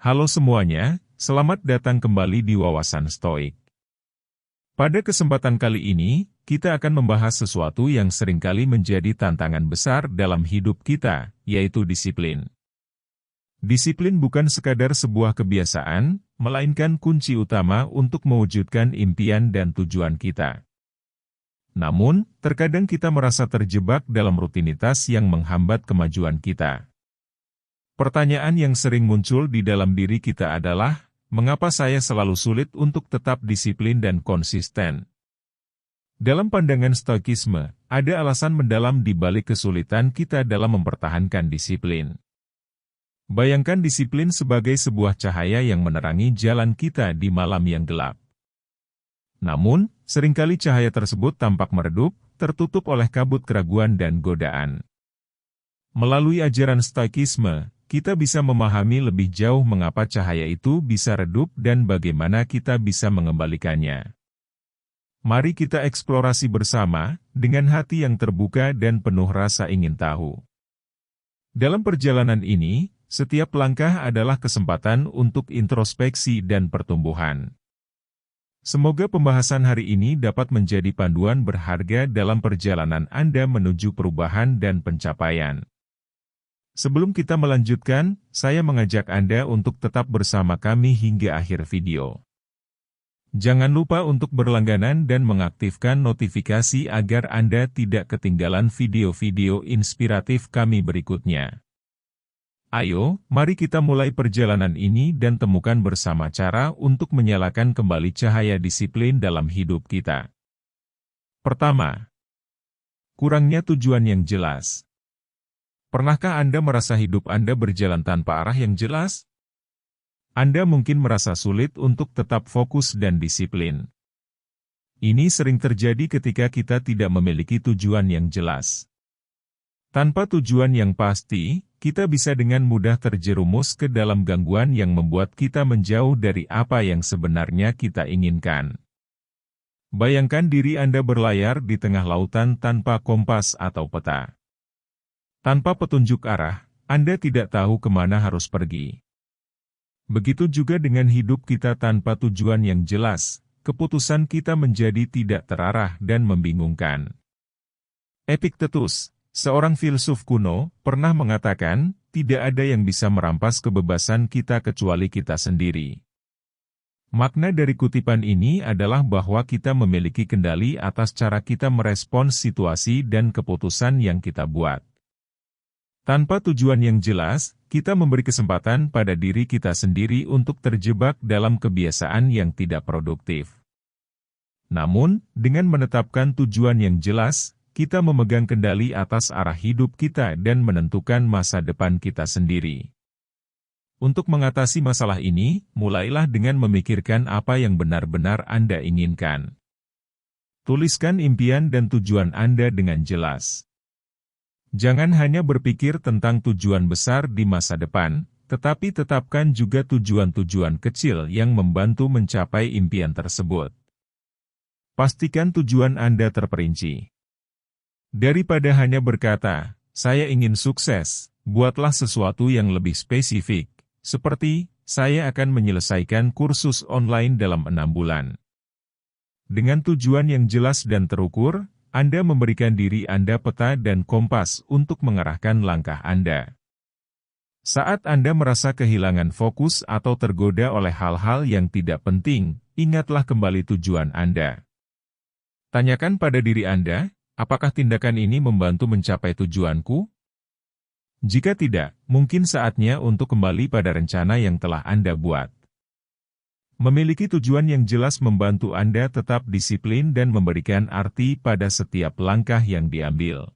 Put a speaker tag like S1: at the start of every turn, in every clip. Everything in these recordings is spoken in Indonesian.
S1: Halo semuanya, selamat datang kembali di Wawasan Stoik. Pada kesempatan kali ini, kita akan membahas sesuatu yang seringkali menjadi tantangan besar dalam hidup kita, yaitu disiplin. Disiplin bukan sekadar sebuah kebiasaan, melainkan kunci utama untuk mewujudkan impian dan tujuan kita. Namun, terkadang kita merasa terjebak dalam rutinitas yang menghambat kemajuan kita. Pertanyaan yang sering muncul di dalam diri kita adalah, mengapa saya selalu sulit untuk tetap disiplin dan konsisten? Dalam pandangan Stoikisme, ada alasan mendalam di balik kesulitan kita dalam mempertahankan disiplin. Bayangkan disiplin sebagai sebuah cahaya yang menerangi jalan kita di malam yang gelap. Namun, seringkali cahaya tersebut tampak meredup, tertutup oleh kabut keraguan dan godaan. Melalui ajaran Stoikisme, kita bisa memahami lebih jauh mengapa cahaya itu bisa redup dan bagaimana kita bisa mengembalikannya. Mari kita eksplorasi bersama, dengan hati yang terbuka dan penuh rasa ingin tahu. Dalam perjalanan ini, setiap langkah adalah kesempatan untuk introspeksi dan pertumbuhan. Semoga pembahasan hari ini dapat menjadi panduan berharga dalam perjalanan Anda menuju perubahan dan pencapaian. Sebelum kita melanjutkan, saya mengajak Anda untuk tetap bersama kami hingga akhir video. Jangan lupa untuk berlangganan dan mengaktifkan notifikasi agar Anda tidak ketinggalan video-video inspiratif kami berikutnya. Ayo, mari kita mulai perjalanan ini dan temukan bersama cara untuk menyalakan kembali cahaya disiplin dalam hidup kita. Pertama, kurangnya tujuan yang jelas. Pernahkah Anda merasa hidup Anda berjalan tanpa arah yang jelas? Anda mungkin merasa sulit untuk tetap fokus dan disiplin. Ini sering terjadi ketika kita tidak memiliki tujuan yang jelas. Tanpa tujuan yang pasti, kita bisa dengan mudah terjerumus ke dalam gangguan yang membuat kita menjauh dari apa yang sebenarnya kita inginkan. Bayangkan diri Anda berlayar di tengah lautan tanpa kompas atau peta. Tanpa petunjuk arah, Anda tidak tahu kemana harus pergi. Begitu juga dengan hidup kita tanpa tujuan yang jelas, keputusan kita menjadi tidak terarah dan membingungkan. Epictetus, seorang filsuf kuno, pernah mengatakan, tidak ada yang bisa merampas kebebasan kita kecuali kita sendiri. Makna dari kutipan ini adalah bahwa kita memiliki kendali atas cara kita merespons situasi dan keputusan yang kita buat. Tanpa tujuan yang jelas, kita memberi kesempatan pada diri kita sendiri untuk terjebak dalam kebiasaan yang tidak produktif. Namun, dengan menetapkan tujuan yang jelas, kita memegang kendali atas arah hidup kita dan menentukan masa depan kita sendiri. Untuk mengatasi masalah ini, mulailah dengan memikirkan apa yang benar-benar Anda inginkan. Tuliskan impian dan tujuan Anda dengan jelas. Jangan hanya berpikir tentang tujuan besar di masa depan, tetapi tetapkan juga tujuan-tujuan kecil yang membantu mencapai impian tersebut. Pastikan tujuan Anda terperinci. Daripada hanya berkata, saya ingin sukses, buatlah sesuatu yang lebih spesifik, seperti, saya akan menyelesaikan kursus online dalam 6 bulan. Dengan tujuan yang jelas dan terukur, Anda memberikan diri Anda peta dan kompas untuk mengarahkan langkah Anda. Saat Anda merasa kehilangan fokus atau tergoda oleh hal-hal yang tidak penting, ingatlah kembali tujuan Anda. Tanyakan pada diri Anda, apakah tindakan ini membantu mencapai tujuanku? Jika tidak, mungkin saatnya untuk kembali pada rencana yang telah Anda buat. Memiliki tujuan yang jelas membantu Anda tetap disiplin dan memberikan arti pada setiap langkah yang diambil.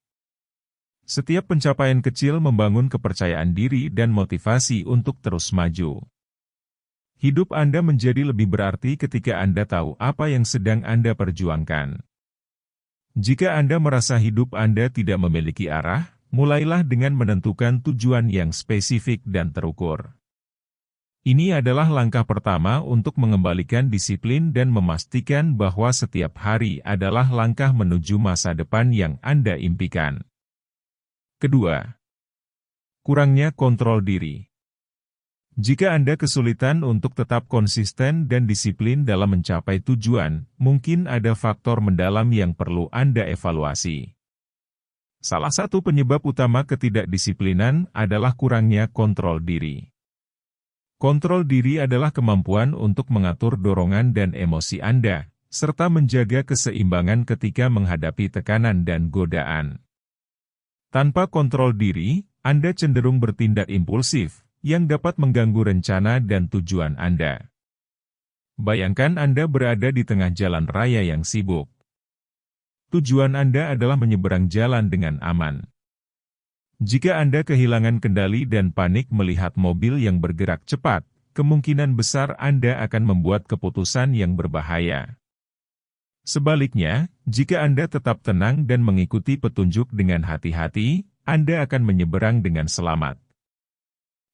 S1: Setiap pencapaian kecil membangun kepercayaan diri dan motivasi untuk terus maju. Hidup Anda menjadi lebih berarti ketika Anda tahu apa yang sedang Anda perjuangkan. Jika Anda merasa hidup Anda tidak memiliki arah, mulailah dengan menentukan tujuan yang spesifik dan terukur. Ini adalah langkah pertama untuk mengembalikan disiplin dan memastikan bahwa setiap hari adalah langkah menuju masa depan yang Anda impikan. Kedua, kurangnya kontrol diri. Jika Anda kesulitan untuk tetap konsisten dan disiplin dalam mencapai tujuan, mungkin ada faktor mendalam yang perlu Anda evaluasi. Salah satu penyebab utama ketidakdisiplinan adalah kurangnya kontrol diri. Kontrol diri adalah kemampuan untuk mengatur dorongan dan emosi Anda, serta menjaga keseimbangan ketika menghadapi tekanan dan godaan. Tanpa kontrol diri, Anda cenderung bertindak impulsif, yang dapat mengganggu rencana dan tujuan Anda. Bayangkan Anda berada di tengah jalan raya yang sibuk. Tujuan Anda adalah menyeberang jalan dengan aman. Jika Anda kehilangan kendali dan panik melihat mobil yang bergerak cepat, kemungkinan besar Anda akan membuat keputusan yang berbahaya. Sebaliknya, jika Anda tetap tenang dan mengikuti petunjuk dengan hati-hati, Anda akan menyeberang dengan selamat.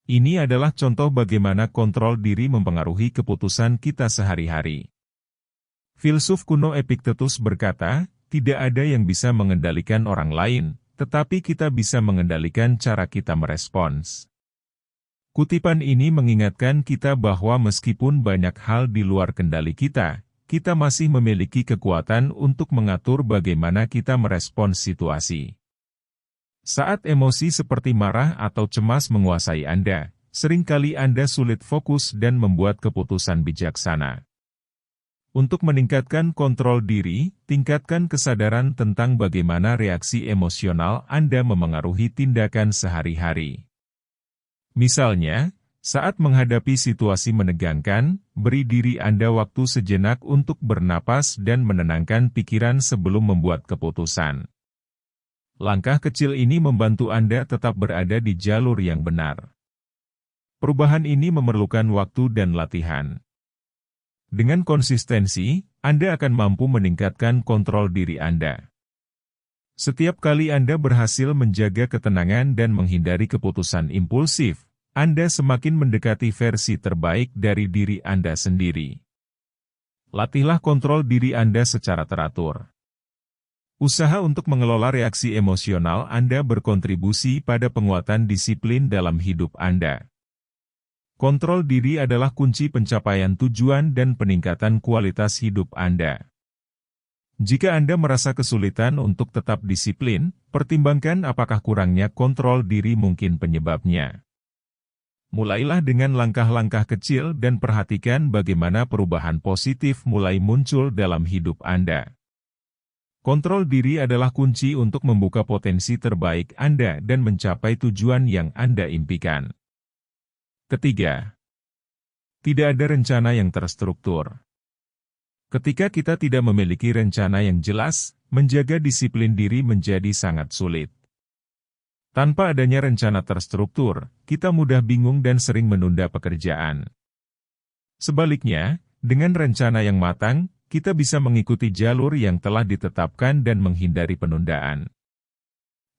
S1: Ini adalah contoh bagaimana kontrol diri mempengaruhi keputusan kita sehari-hari. Filsuf kuno Epictetus berkata, "Tidak ada yang bisa mengendalikan orang lain, tetapi kita bisa mengendalikan cara kita merespons." Kutipan ini mengingatkan kita bahwa meskipun banyak hal di luar kendali kita masih memiliki kekuatan untuk mengatur bagaimana kita merespons situasi. Saat emosi seperti marah atau cemas menguasai Anda, seringkali Anda sulit fokus dan membuat keputusan bijaksana. Untuk meningkatkan kontrol diri, tingkatkan kesadaran tentang bagaimana reaksi emosional Anda memengaruhi tindakan sehari-hari. Misalnya, saat menghadapi situasi menegangkan, beri diri Anda waktu sejenak untuk bernapas dan menenangkan pikiran sebelum membuat keputusan. Langkah kecil ini membantu Anda tetap berada di jalur yang benar. Perubahan ini memerlukan waktu dan latihan. Dengan konsistensi, Anda akan mampu meningkatkan kontrol diri Anda. Setiap kali Anda berhasil menjaga ketenangan dan menghindari keputusan impulsif, Anda semakin mendekati versi terbaik dari diri Anda sendiri. Latihlah kontrol diri Anda secara teratur. Usaha untuk mengelola reaksi emosional Anda berkontribusi pada penguatan disiplin dalam hidup Anda. Kontrol diri adalah kunci pencapaian tujuan dan peningkatan kualitas hidup Anda. Jika Anda merasa kesulitan untuk tetap disiplin, pertimbangkan apakah kurangnya kontrol diri mungkin penyebabnya. Mulailah dengan langkah-langkah kecil dan perhatikan bagaimana perubahan positif mulai muncul dalam hidup Anda. Kontrol diri adalah kunci untuk membuka potensi terbaik Anda dan mencapai tujuan yang Anda impikan. Ketiga, tidak ada rencana yang terstruktur. Ketika kita tidak memiliki rencana yang jelas, menjaga disiplin diri menjadi sangat sulit. Tanpa adanya rencana terstruktur, kita mudah bingung dan sering menunda pekerjaan. Sebaliknya, dengan rencana yang matang, kita bisa mengikuti jalur yang telah ditetapkan dan menghindari penundaan.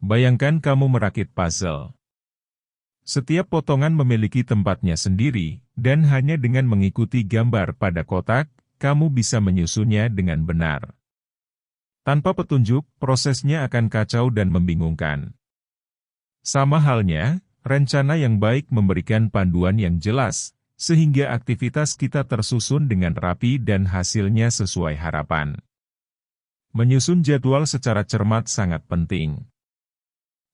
S1: Bayangkan kamu merakit puzzle. Setiap potongan memiliki tempatnya sendiri, dan hanya dengan mengikuti gambar pada kotak, kamu bisa menyusunnya dengan benar. Tanpa petunjuk, prosesnya akan kacau dan membingungkan. Sama halnya, rencana yang baik memberikan panduan yang jelas, sehingga aktivitas kita tersusun dengan rapi dan hasilnya sesuai harapan. Menyusun jadwal secara cermat sangat penting.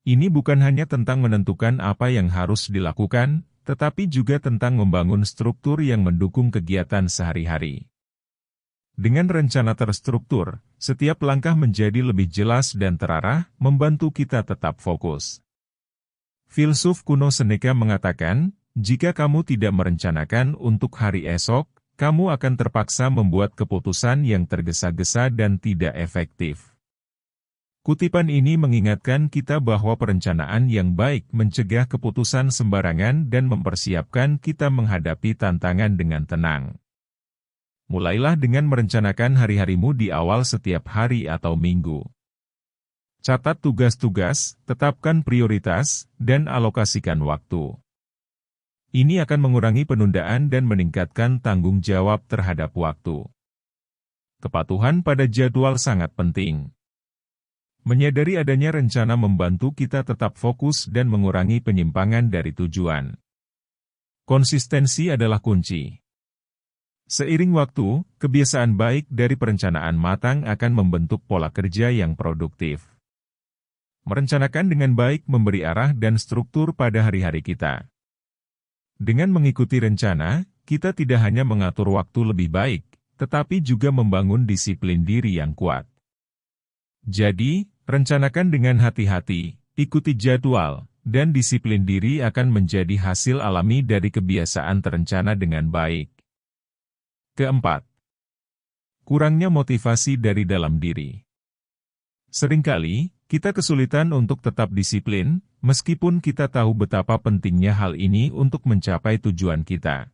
S1: Ini bukan hanya tentang menentukan apa yang harus dilakukan, tetapi juga tentang membangun struktur yang mendukung kegiatan sehari-hari. Dengan rencana terstruktur, setiap langkah menjadi lebih jelas dan terarah, membantu kita tetap fokus. Filsuf kuno Seneca mengatakan, jika kamu tidak merencanakan untuk hari esok, kamu akan terpaksa membuat keputusan yang tergesa-gesa dan tidak efektif. Kutipan ini mengingatkan kita bahwa perencanaan yang baik mencegah keputusan sembarangan dan mempersiapkan kita menghadapi tantangan dengan tenang. Mulailah dengan merencanakan hari-harimu di awal setiap hari atau minggu. Catat tugas-tugas, tetapkan prioritas, dan alokasikan waktu. Ini akan mengurangi penundaan dan meningkatkan tanggung jawab terhadap waktu. Kepatuhan pada jadwal sangat penting. Menyadari adanya rencana membantu kita tetap fokus dan mengurangi penyimpangan dari tujuan. Konsistensi adalah kunci. Seiring waktu, kebiasaan baik dari perencanaan matang akan membentuk pola kerja yang produktif. Merencanakan dengan baik memberi arah dan struktur pada hari-hari kita. Dengan mengikuti rencana, kita tidak hanya mengatur waktu lebih baik, tetapi juga membangun disiplin diri yang kuat. Jadi, rencanakan dengan hati-hati, ikuti jadwal, dan disiplin diri akan menjadi hasil alami dari kebiasaan terencana dengan baik. Keempat, kurangnya motivasi dari dalam diri. Seringkali, kita kesulitan untuk tetap disiplin, meskipun kita tahu betapa pentingnya hal ini untuk mencapai tujuan kita.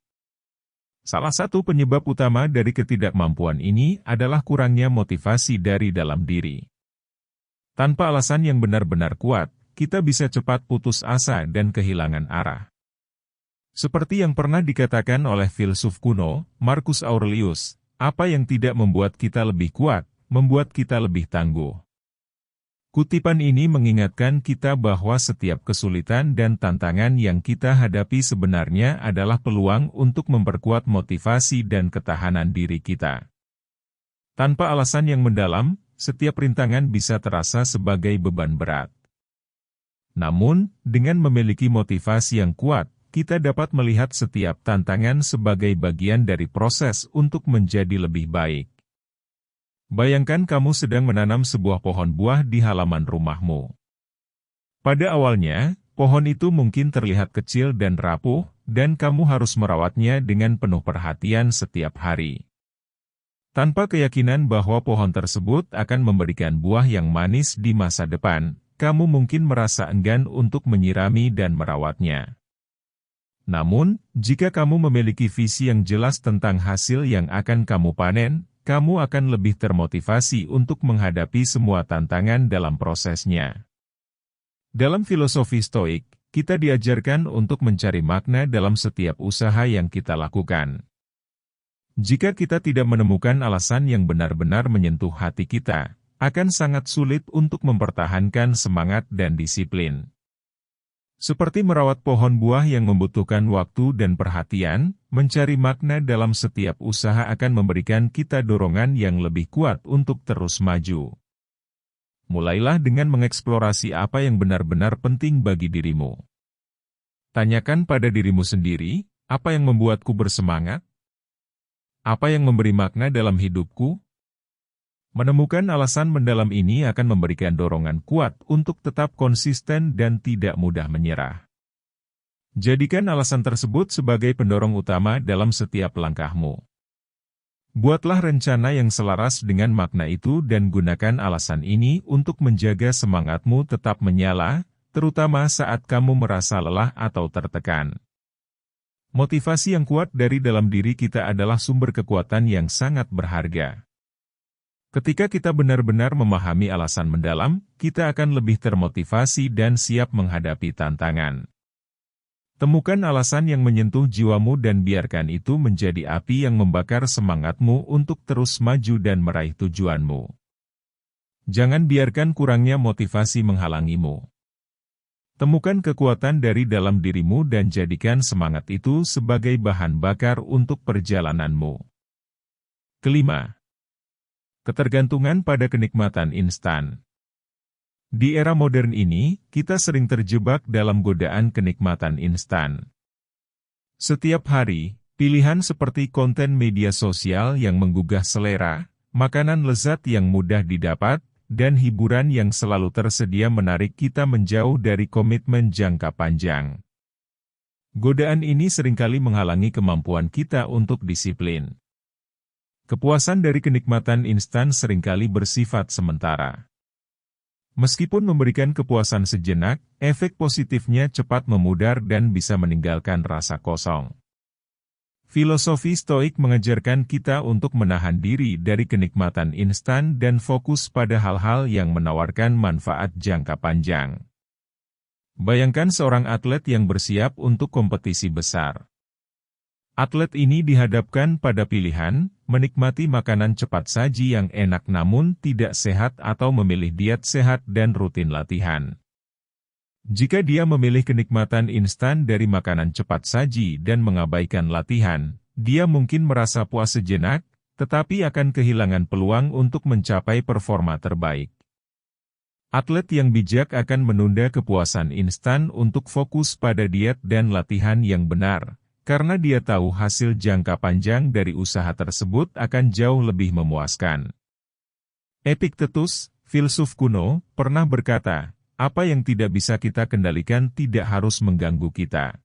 S1: Salah satu penyebab utama dari ketidakmampuan ini adalah kurangnya motivasi dari dalam diri. Tanpa alasan yang benar-benar kuat, kita bisa cepat putus asa dan kehilangan arah. Seperti yang pernah dikatakan oleh filsuf kuno, Marcus Aurelius, apa yang tidak membuat kita lebih kuat, membuat kita lebih tangguh. Kutipan ini mengingatkan kita bahwa setiap kesulitan dan tantangan yang kita hadapi sebenarnya adalah peluang untuk memperkuat motivasi dan ketahanan diri kita. Tanpa alasan yang mendalam, setiap rintangan bisa terasa sebagai beban berat. Namun, dengan memiliki motivasi yang kuat, kita dapat melihat setiap tantangan sebagai bagian dari proses untuk menjadi lebih baik. Bayangkan kamu sedang menanam sebuah pohon buah di halaman rumahmu. Pada awalnya, pohon itu mungkin terlihat kecil dan rapuh, dan kamu harus merawatnya dengan penuh perhatian setiap hari. Tanpa keyakinan bahwa pohon tersebut akan memberikan buah yang manis di masa depan, kamu mungkin merasa enggan untuk menyirami dan merawatnya. Namun, jika kamu memiliki visi yang jelas tentang hasil yang akan kamu panen, kamu akan lebih termotivasi untuk menghadapi semua tantangan dalam prosesnya. Dalam filosofi Stoik, kita diajarkan untuk mencari makna dalam setiap usaha yang kita lakukan. Jika kita tidak menemukan alasan yang benar-benar menyentuh hati kita, akan sangat sulit untuk mempertahankan semangat dan disiplin. Seperti merawat pohon buah yang membutuhkan waktu dan perhatian, mencari makna dalam setiap usaha akan memberikan kita dorongan yang lebih kuat untuk terus maju. Mulailah dengan mengeksplorasi apa yang benar-benar penting bagi dirimu. Tanyakan pada dirimu sendiri, apa yang membuatku bersemangat? Apa yang memberi makna dalam hidupku? Menemukan alasan mendalam ini akan memberikan dorongan kuat untuk tetap konsisten dan tidak mudah menyerah. Jadikan alasan tersebut sebagai pendorong utama dalam setiap langkahmu. Buatlah rencana yang selaras dengan makna itu dan gunakan alasan ini untuk menjaga semangatmu tetap menyala, terutama saat kamu merasa lelah atau tertekan. Motivasi yang kuat dari dalam diri kita adalah sumber kekuatan yang sangat berharga. Ketika kita benar-benar memahami alasan mendalam, kita akan lebih termotivasi dan siap menghadapi tantangan. Temukan alasan yang menyentuh jiwamu dan biarkan itu menjadi api yang membakar semangatmu untuk terus maju dan meraih tujuanmu. Jangan biarkan kurangnya motivasi menghalangimu. Temukan kekuatan dari dalam dirimu dan jadikan semangat itu sebagai bahan bakar untuk perjalananmu. Kelima, ketergantungan pada kenikmatan instan. Di era modern ini, kita sering terjebak dalam godaan kenikmatan instan. Setiap hari, pilihan seperti konten media sosial yang menggugah selera, makanan lezat yang mudah didapat, dan hiburan yang selalu tersedia menarik kita menjauh dari komitmen jangka panjang. Godaan ini seringkali menghalangi kemampuan kita untuk disiplin. Kepuasan dari kenikmatan instan seringkali bersifat sementara. Meskipun memberikan kepuasan sejenak, efek positifnya cepat memudar dan bisa meninggalkan rasa kosong. Filosofi Stoik mengajarkan kita untuk menahan diri dari kenikmatan instan dan fokus pada hal-hal yang menawarkan manfaat jangka panjang. Bayangkan seorang atlet yang bersiap untuk kompetisi besar. Atlet ini dihadapkan pada pilihan, menikmati makanan cepat saji yang enak namun tidak sehat atau memilih diet sehat dan rutin latihan. Jika dia memilih kenikmatan instan dari makanan cepat saji dan mengabaikan latihan, dia mungkin merasa puas sejenak, tetapi akan kehilangan peluang untuk mencapai performa terbaik. Atlet yang bijak akan menunda kepuasan instan untuk fokus pada diet dan latihan yang benar, karena dia tahu hasil jangka panjang dari usaha tersebut akan jauh lebih memuaskan. Epictetus, filsuf kuno, pernah berkata, "Apa yang tidak bisa kita kendalikan tidak harus mengganggu kita."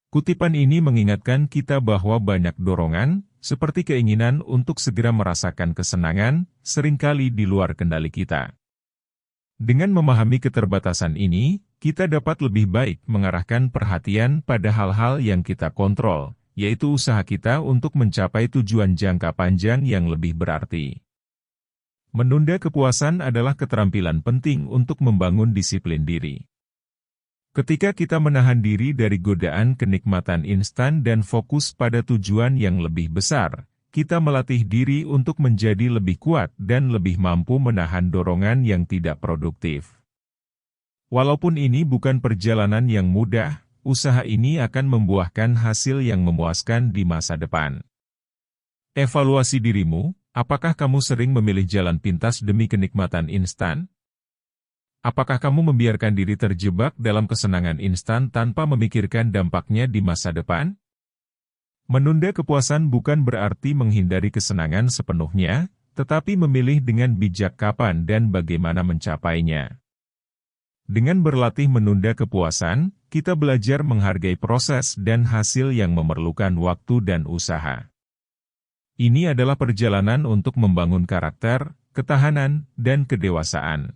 S1: Kutipan ini mengingatkan kita bahwa banyak dorongan, seperti keinginan untuk segera merasakan kesenangan, seringkali di luar kendali kita. Dengan memahami keterbatasan ini, kita dapat lebih baik mengarahkan perhatian pada hal-hal yang kita kontrol, yaitu usaha kita untuk mencapai tujuan jangka panjang yang lebih berarti. Menunda kepuasan adalah keterampilan penting untuk membangun disiplin diri. Ketika kita menahan diri dari godaan kenikmatan instan dan fokus pada tujuan yang lebih besar, kita melatih diri untuk menjadi lebih kuat dan lebih mampu menahan dorongan yang tidak produktif. Walaupun ini bukan perjalanan yang mudah, usaha ini akan membuahkan hasil yang memuaskan di masa depan. Evaluasi dirimu. Apakah kamu sering memilih jalan pintas demi kenikmatan instan? Apakah kamu membiarkan diri terjebak dalam kesenangan instan tanpa memikirkan dampaknya di masa depan? Menunda kepuasan bukan berarti menghindari kesenangan sepenuhnya, tetapi memilih dengan bijak kapan dan bagaimana mencapainya. Dengan berlatih menunda kepuasan, kita belajar menghargai proses dan hasil yang memerlukan waktu dan usaha. Ini adalah perjalanan untuk membangun karakter, ketahanan, dan kedewasaan.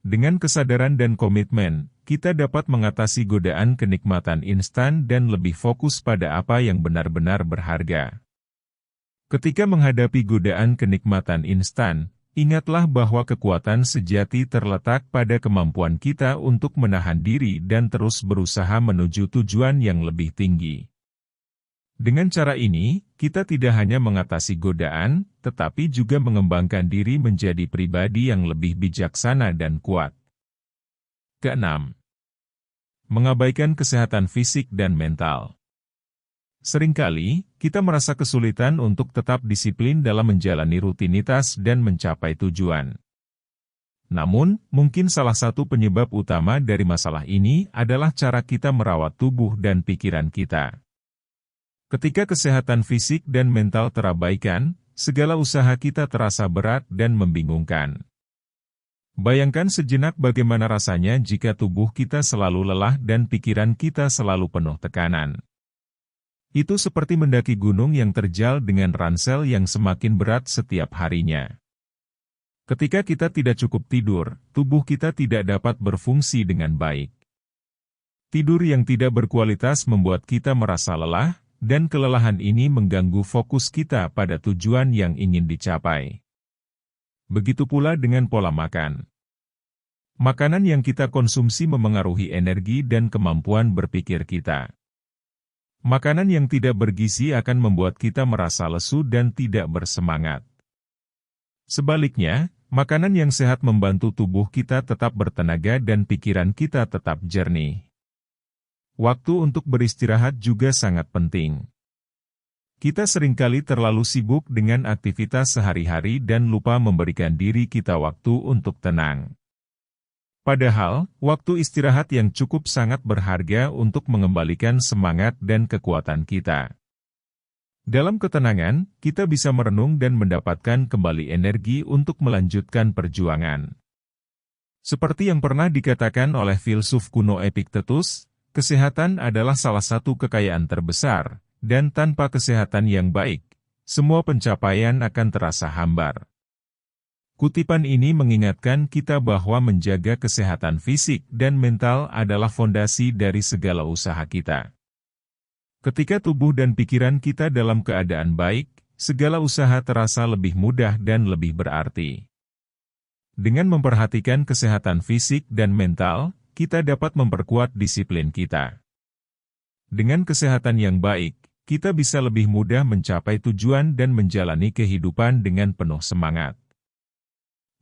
S1: Dengan kesadaran dan komitmen, kita dapat mengatasi godaan kenikmatan instan dan lebih fokus pada apa yang benar-benar berharga. Ketika menghadapi godaan kenikmatan instan, ingatlah bahwa kekuatan sejati terletak pada kemampuan kita untuk menahan diri dan terus berusaha menuju tujuan yang lebih tinggi. Dengan cara ini, kita tidak hanya mengatasi godaan, tetapi juga mengembangkan diri menjadi pribadi yang lebih bijaksana dan kuat. Keenam, mengabaikan kesehatan fisik dan mental. Seringkali, kita merasa kesulitan untuk tetap disiplin dalam menjalani rutinitas dan mencapai tujuan. Namun, mungkin salah satu penyebab utama dari masalah ini adalah cara kita merawat tubuh dan pikiran kita. Ketika kesehatan fisik dan mental terabaikan, segala usaha kita terasa berat dan membingungkan. Bayangkan sejenak bagaimana rasanya jika tubuh kita selalu lelah dan pikiran kita selalu penuh tekanan. Itu seperti mendaki gunung yang terjal dengan ransel yang semakin berat setiap harinya. Ketika kita tidak cukup tidur, tubuh kita tidak dapat berfungsi dengan baik. Tidur yang tidak berkualitas membuat kita merasa lelah, dan kelelahan ini mengganggu fokus kita pada tujuan yang ingin dicapai. Begitu pula dengan pola makan. Makanan yang kita konsumsi memengaruhi energi dan kemampuan berpikir kita. Makanan yang tidak bergizi akan membuat kita merasa lesu dan tidak bersemangat. Sebaliknya, makanan yang sehat membantu tubuh kita tetap bertenaga dan pikiran kita tetap jernih. Waktu untuk beristirahat juga sangat penting. Kita seringkali terlalu sibuk dengan aktivitas sehari-hari dan lupa memberikan diri kita waktu untuk tenang. Padahal, waktu istirahat yang cukup sangat berharga untuk mengembalikan semangat dan kekuatan kita. Dalam ketenangan, kita bisa merenung dan mendapatkan kembali energi untuk melanjutkan perjuangan. Seperti yang pernah dikatakan oleh filsuf kuno Epictetus, kesehatan adalah salah satu kekayaan terbesar, dan tanpa kesehatan yang baik, semua pencapaian akan terasa hambar. Kutipan ini mengingatkan kita bahwa menjaga kesehatan fisik dan mental adalah fondasi dari segala usaha kita. Ketika tubuh dan pikiran kita dalam keadaan baik, segala usaha terasa lebih mudah dan lebih berarti. Dengan memperhatikan kesehatan fisik dan mental, kita dapat memperkuat disiplin kita. Dengan kesehatan yang baik, kita bisa lebih mudah mencapai tujuan dan menjalani kehidupan dengan penuh semangat.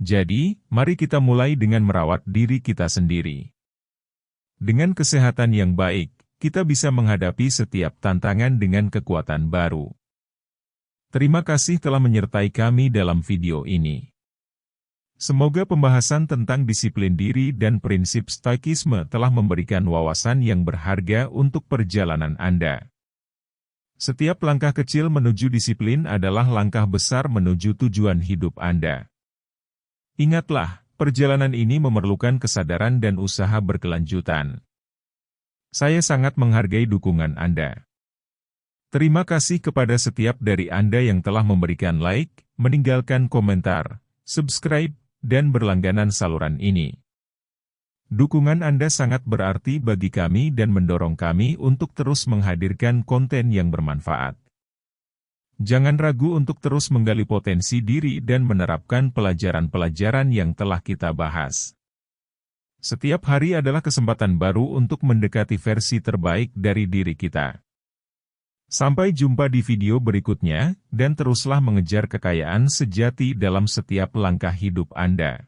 S1: Jadi, mari kita mulai dengan merawat diri kita sendiri. Dengan kesehatan yang baik, kita bisa menghadapi setiap tantangan dengan kekuatan baru. Terima kasih telah menyertai kami dalam video ini. Semoga pembahasan tentang disiplin diri dan prinsip stoikisme telah memberikan wawasan yang berharga untuk perjalanan Anda. Setiap langkah kecil menuju disiplin adalah langkah besar menuju tujuan hidup Anda. Ingatlah, perjalanan ini memerlukan kesadaran dan usaha berkelanjutan. Saya sangat menghargai dukungan Anda. Terima kasih kepada setiap dari Anda yang telah memberikan like, meninggalkan komentar, subscribe, dan berlangganan saluran ini. Dukungan Anda sangat berarti bagi kami dan mendorong kami untuk terus menghadirkan konten yang bermanfaat. Jangan ragu untuk terus menggali potensi diri dan menerapkan pelajaran-pelajaran yang telah kita bahas. Setiap hari adalah kesempatan baru untuk mendekati versi terbaik dari diri kita. Sampai jumpa di video berikutnya, dan teruslah mengejar kekayaan sejati dalam setiap langkah hidup Anda.